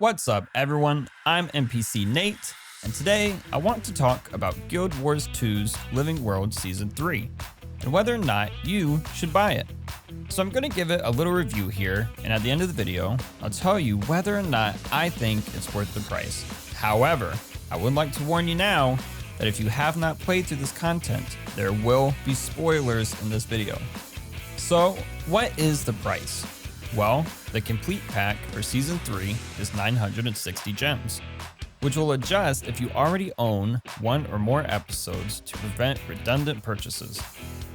What's up, everyone? I'm NPC Nate, and today I want to talk about Guild Wars 2's Living World Season 3 and whether or not you should buy it. So I'm going to give it a little review here, and at the end of the video, I'll tell you whether or not I think it's worth the price. However, I would like to warn you now that if you have not played through this content, there will be spoilers in this video. So, what is the price? Well, the complete pack for Season 3 is 960 gems, which will adjust if you already own one or more episodes to prevent redundant purchases.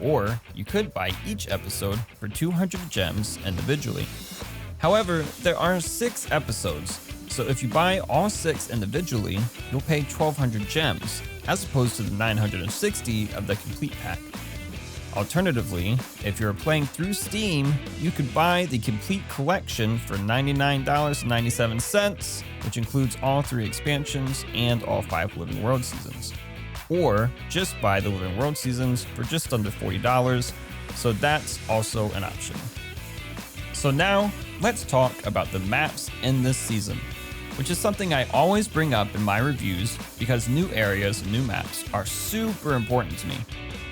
Or you could buy each episode for 200 gems individually. However, there are 6 episodes, so if you buy all 6 individually, you'll pay 1200 gems, as opposed to the 960 of the complete pack. Alternatively, if you're playing through Steam, you could buy the complete collection for $99.97, which includes all 3 expansions and all 5 Living World seasons. Or just buy the Living World seasons for just under $40, so that's also an option. So now, let's talk about the maps in this season, which is something I always bring up in my reviews because new areas and new maps are super important to me.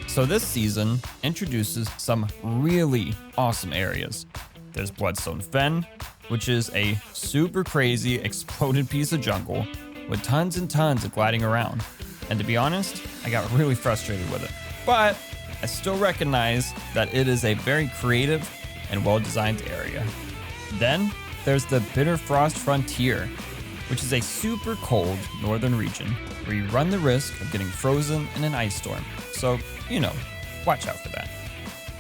So this season introduces some really awesome areas. There's Bloodstone Fen, which is a super crazy exploded piece of jungle with tons and tons of gliding around. And to be honest, I got really frustrated with it. But I still recognize that it is a very creative and well-designed area. Then there's the Bitterfrost Frontier, which is a super cold northern region where you run the risk of getting frozen in an ice storm. So, watch out for that.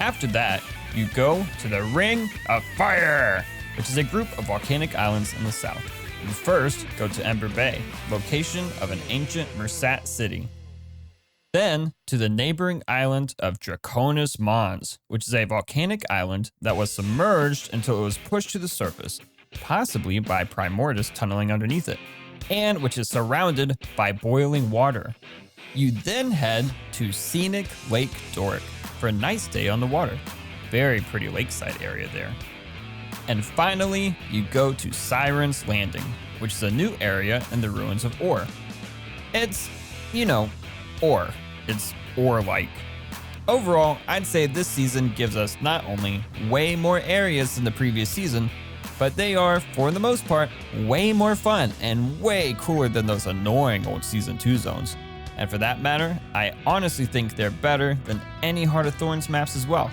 After that, you go to the Ring of Fire, which is a group of volcanic islands in the south. You first go to Ember Bay, location of an ancient Mersat city. Then to the neighboring island of Draconis Mons, which is a volcanic island that was submerged until it was pushed to the surface, possibly by Primordus tunneling underneath it, and which is surrounded by boiling water. You then head to scenic Lake Doric for a nice stay on the water. Very pretty lakeside area there. And finally, you go to Siren's Landing, which is a new area in the ruins of Ore. It's, Ore. It's Ore-like. Overall, I'd say this season gives us not only way more areas than the previous season, but they are, for the most part, way more fun and way cooler than those annoying old Season 2 zones. And for that matter, I honestly think they're better than any Heart of Thorns maps as well.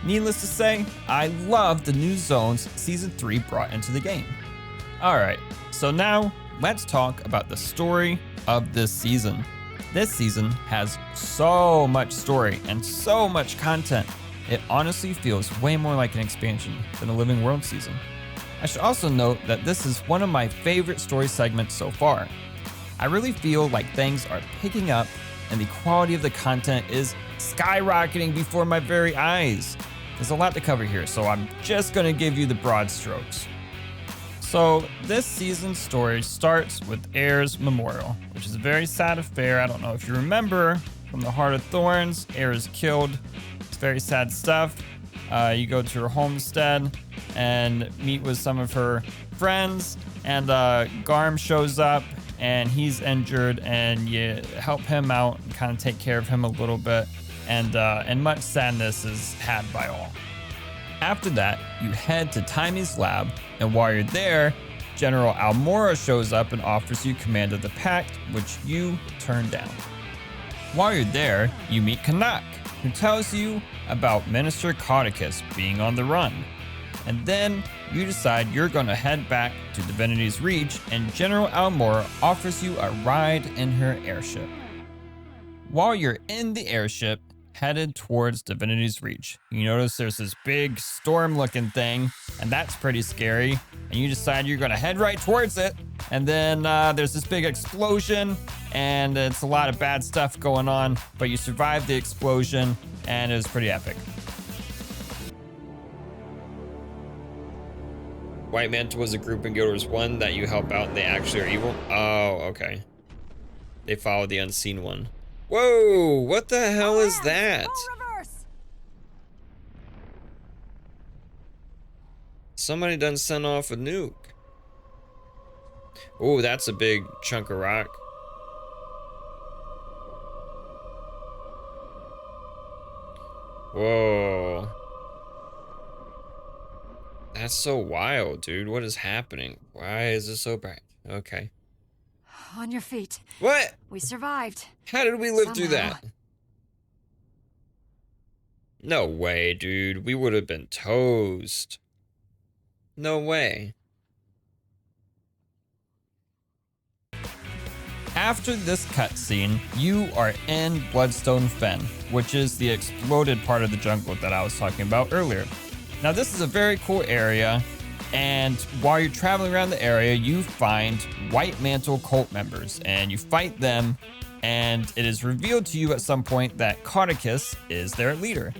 Needless to say, I love the new zones Season 3 brought into the game. Alright, so now let's talk about the story of this season. This season has so much story and so much content, it honestly feels way more like an expansion than a Living World season. I should also note that this is one of my favorite story segments so far. I really feel like things are picking up and the quality of the content is skyrocketing before my very eyes. There's a lot to cover here, so I'm just gonna give you the broad strokes. So this season's story starts with Ayre's Memorial, which is a very sad affair. I don't know if you remember from the Heart of Thorns, Ayre is killed. It's very sad stuff. You go to her homestead and meet with some of her friends, and Garm shows up and he's injured, and you help him out and kind of take care of him a little bit, and much sadness is had by all. After that, you head to Taimy's lab, and while you're there, General Almora shows up and offers you command of the Pact, which you turn down. While you're there, you meet Kanak, who tells you about Minister Caudicus being on the run. And then you decide you're gonna head back to Divinity's Reach, and General Almora offers you a ride in her airship. While you're in the airship, headed towards Divinity's Reach, you notice there's this big storm-looking thing, and that's pretty scary, and you decide you're gonna head right towards it, and then there's this big explosion, and it's a lot of bad stuff going on, but you survive the explosion, and it was pretty epic. White Manta was a group in Guild Wars 1 that you help out and they actually are evil? Oh, okay. They follow the unseen one. Whoa, what the hell is that? Somebody done sent off a nuke. Oh, that's a big chunk of rock. Whoa. That's so wild, dude. What is happening? Why is this so bright? Okay. On your feet. What? We survived. How did we live through Somehow. that? No way, dude. We would have been toast. No way. After this cutscene, you are in Bloodstone Fen, which is the exploded part of the jungle that I was talking about earlier. Now, this is a very cool area, and while you're traveling around the area, you find White Mantle cult members, and you fight them, and it is revealed to you at some point that Cauticus is their leader.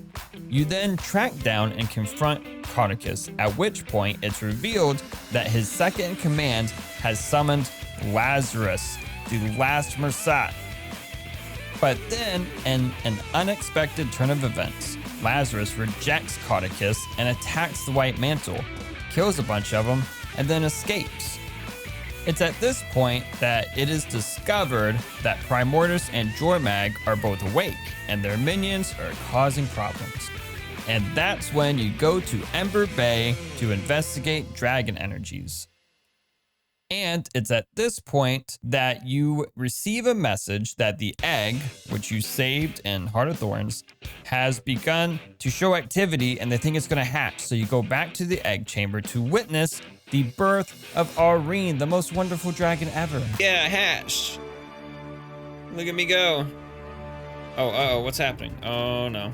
You then track down and confront Cauticus, at which point it's revealed that his second in command has summoned Lazarus, the last Mercat. But then, in an unexpected turn of events, Lazarus rejects Cauticus and attacks the White Mantle, kills a bunch of them, and then escapes. It's at this point that it is discovered that Primordus and Jormag are both awake, and their minions are causing problems. And that's when you go to Ember Bay to investigate dragon energies. And it's at this point that you receive a message that the egg, which you saved in Heart of Thorns, has begun to show activity and they think it's going to hatch. So you go back to the egg chamber to witness the birth of Aurene, the most wonderful dragon ever. Yeah, hatched. Look at me go. Oh, what's happening? Oh, no.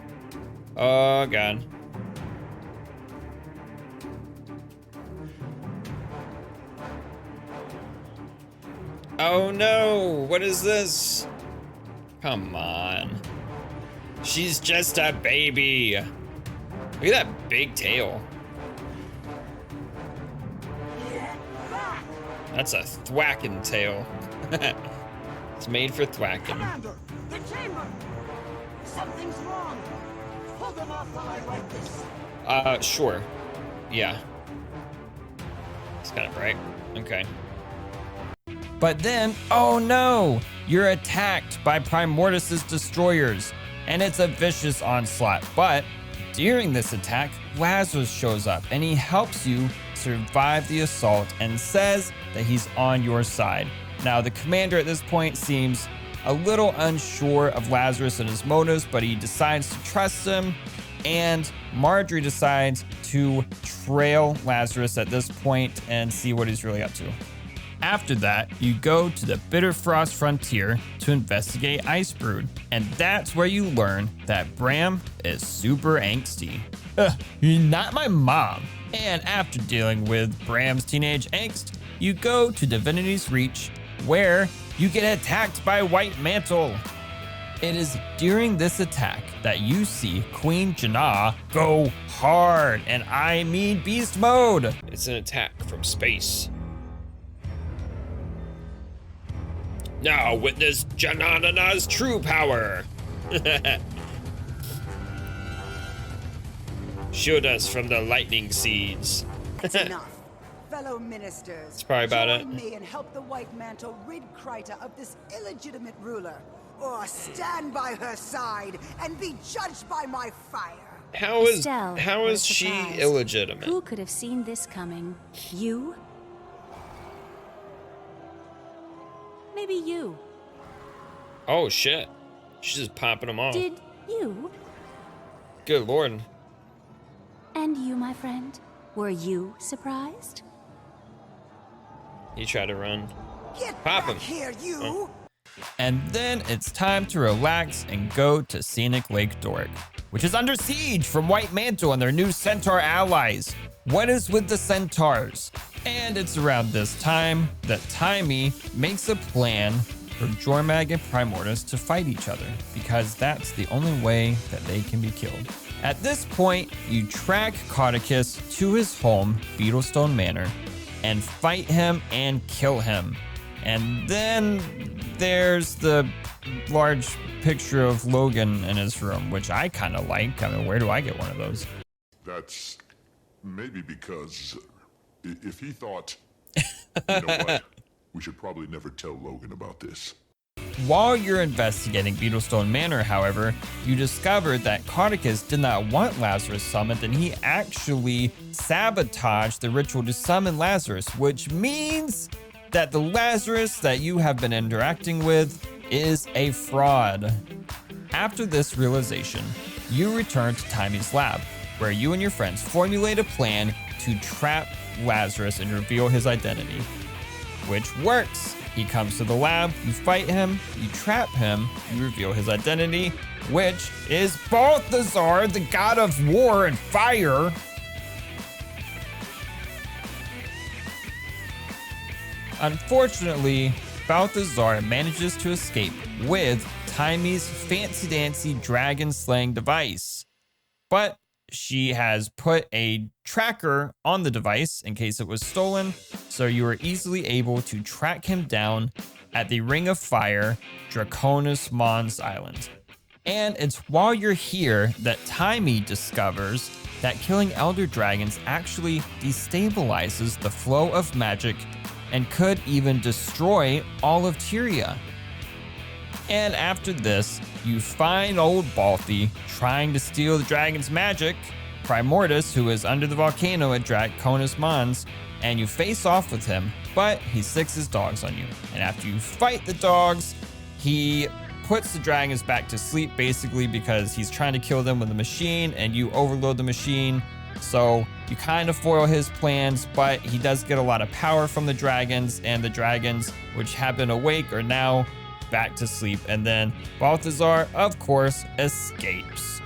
Oh, God. Oh no, what is this? Come on. She's just a baby. Look at that big tail. That's a thwacking tail. It's made for thwacking. Commander, the chamber! Something's wrong! Pull them off while I write this. Sure. Yeah. It's kind of bright. Okay. But then, oh no! You're attacked by Primordus' destroyers, and it's a vicious onslaught. But during this attack, Lazarus shows up, and he helps you survive the assault and says that he's on your side. Now, the commander at this point seems a little unsure of Lazarus and his motives, but he decides to trust him, and Marjorie decides to trail Lazarus at this point and see what he's really up to. After that, you go to the Bitterfrost Frontier to investigate Icebrood, and that's where you learn that Bram is super angsty. You're not my mom. And after dealing with Bram's teenage angst, you go to Divinity's Reach, where you get attacked by White Mantle. It is during this attack that you see Queen Janna go hard, and I mean beast mode. It's an attack from space. Now witness Janana's true power. Shield us from the lightning seeds. It's enough. Fellow ministers, That's probably about it. join me and help the White Mantle rid Kryta of this illegitimate ruler, or stand by her side and be judged by my fire. Estelle, how what a is she surprise. illegitimate? Who could have seen this coming? You? Maybe you. Oh shit. She's just popping them off. Did you? Good lord. And you, my friend? Were you surprised? He tried to run. Get Pop back him. here, you! And then it's time to relax and go to Scenic Lake Doric, which is under siege from White Mantle and their new centaur allies. What is with the centaurs? And it's around this time that Taimi makes a plan for Jormag and Primordus to fight each other, because that's the only way that they can be killed. At this point, you track Cauticus to his home, Beetlestone Manor, and fight him and kill him. And then there's the large picture of Logan in his room, which I kind of like. I mean, where do I get one of those? That's maybe because if he thought, you know what, We should probably never tell Logan about this. While you're investigating Beetlestone Manor, however, you discover that Cardicus did not want Lazarus summoned, and he actually sabotaged the ritual to summon Lazarus, which means that the Lazarus that you have been interacting with is a fraud. After this realization, you return to Timy's lab, where you and your friends formulate a plan to trap Lazarus and reveal his identity, which works. He comes to the lab, you fight him, you trap him, you reveal his identity, which is Balthazar, the god of war and fire. Unfortunately, Balthazar manages to escape with Timy's fancy-dancy dragon-slaying device, but she has put a tracker on the device in case it was stolen, so you are easily able to track him down at the Ring of Fire, Draconis Mons Island. And it's while you're here that Timy discovers that killing Elder Dragons actually destabilizes the flow of magic and could even destroy all of Tyria. And after this, you find old Balthy trying to steal the dragon's magic, Primordus, who is under the volcano at Draconis Mons, and you face off with him, but he sicks his dogs on you. And after you fight the dogs, he puts the dragons back to sleep, basically because he's trying to kill them with a machine, and you overload the machine. So you kind of foil his plans, but he does get a lot of power from the dragons, and the dragons, which have been awake, are now back to sleep. And then Balthazar, of course, escapes.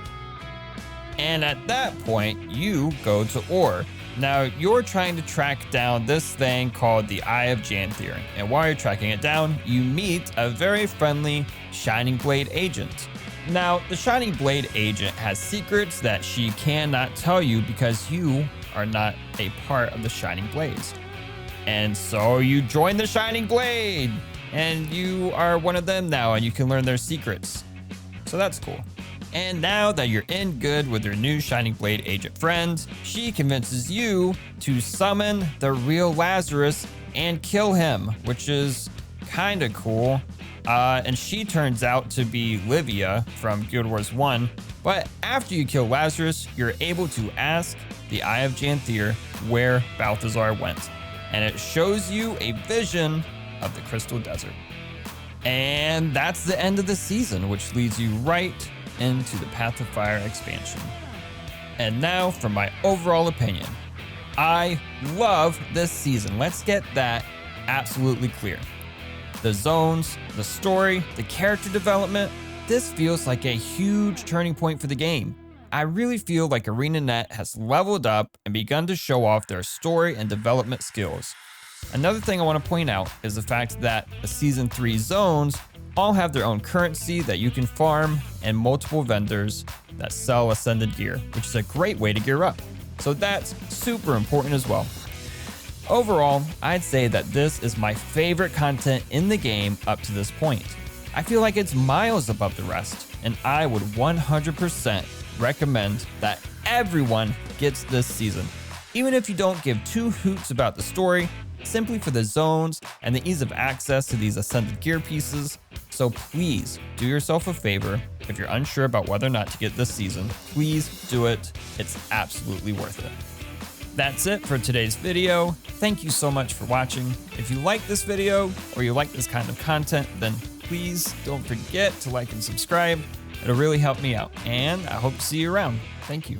And at that point, you go to Orr. Now, you're trying to track down this thing called the Eye of Janthier. And while you're tracking it down, you meet a very friendly Shining Blade agent. Now, the Shining Blade agent has secrets that she cannot tell you because you are not a part of the Shining Blades. And so you join the Shining Blade, and you are one of them now, and you can learn their secrets. So that's cool. And now that you're in good with your new Shining Blade agent friend, she convinces you to summon the real Lazarus and kill him, which is kind of cool. And she turns out to be Livia from Guild Wars 1. But after you kill Lazarus, you're able to ask the Eye of Janthier where Balthazar went. And it shows you a vision of the Crystal Desert. And that's the end of the season, which leads you right into the Path of Fire expansion. And now for my overall opinion. I love this season. Let's get that absolutely clear. The zones, the story, the character development, this feels like a huge turning point for the game. I really feel like ArenaNet has leveled up and begun to show off their story and development skills. Another thing I want to point out is the fact that the Season 3 zones all have their own currency that you can farm and multiple vendors that sell Ascended gear, which is a great way to gear up. So that's super important as well. Overall, I'd say that this is my favorite content in the game up to this point. I feel like it's miles above the rest, and I would 100% recommend that everyone gets this season. Even if you don't give two hoots about the story, simply for the zones and the ease of access to these Ascended gear pieces. So please do yourself a favor. If you're unsure about whether or not to get this season, please do it. It's absolutely worth it. That's it for today's video. Thank you so much for watching. If you like this video or you like this kind of content, then please don't forget to like and subscribe. It'll really help me out, and I hope to see you around. Thank you.